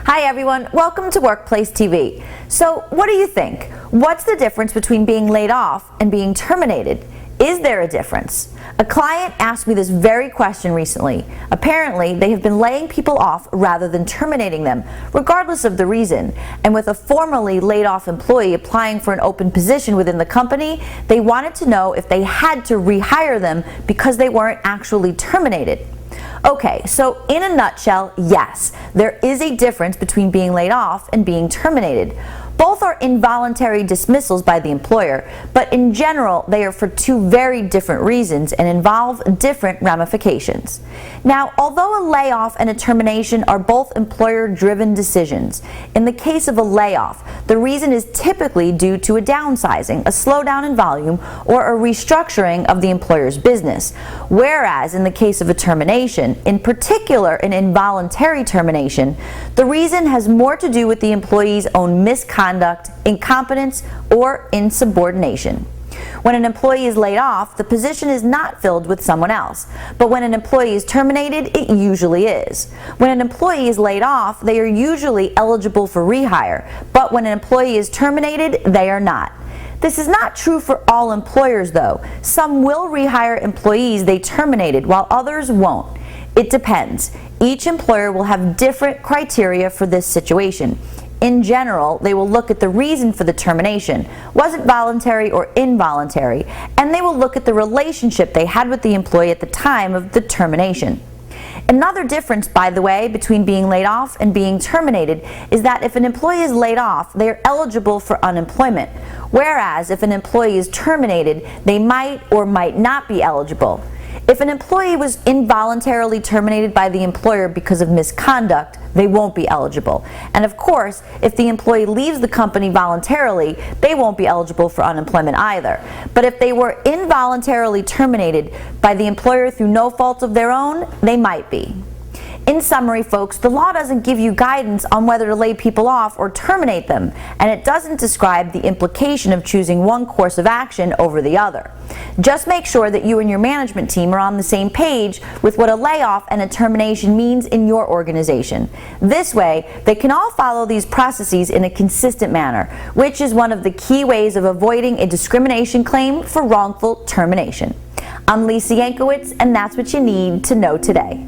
Hi everyone, welcome to Workplace TV. So what do you think? What's the difference between being laid off and being terminated? Is there a difference? A client asked me this very question recently. Apparently, they have been laying people off rather than terminating them, regardless of the reason. And with a formerly laid off employee applying for an open position within the company, they wanted to know if they had to rehire them because they weren't actually terminated. Okay, so in a nutshell, yes, there is a difference between being laid off and being terminated. Both are involuntary dismissals by the employer, but in general, they are for two very different reasons and involve different ramifications. Now, although a layoff and a termination are both employer-driven decisions, in the case of a layoff, the reason is typically due to a downsizing, a slowdown in volume, or a restructuring of the employer's business. Whereas in the case of a termination, in particular an involuntary termination, the reason has more to do with the employee's own misconduct, incompetence, or insubordination. When an employee is laid off, the position is not filled with someone else. But when an employee is terminated, it usually is. When an employee is laid off, they are usually eligible for rehire. But when an employee is terminated, they are not. This is not true for all employers, though. Some will rehire employees they terminated, while others won't. It depends. Each employer will have different criteria for this situation. In general, they will look at the reason for the termination. Was it voluntary or involuntary? And they will look at the relationship they had with the employee at the time of the termination. Another difference, by the way, between being laid off and being terminated is that if an employee is laid off, they are eligible for unemployment, whereas if an employee is terminated, they might or might not be eligible. If an employee was involuntarily terminated by the employer because of misconduct, they won't be eligible. And of course, if the employee leaves the company voluntarily, they won't be eligible for unemployment either. But if they were involuntarily terminated by the employer through no fault of their own, they might be. In summary, folks, the law doesn't give you guidance on whether to lay people off or terminate them, and it doesn't describe the implication of choosing one course of action over the other. Just make sure that you and your management team are on the same page with what a layoff and a termination means in your organization. This way, they can all follow these processes in a consistent manner, which is one of the key ways of avoiding a discrimination claim for wrongful termination. I'm Lisa Yankowitz, and that's what you need to know today.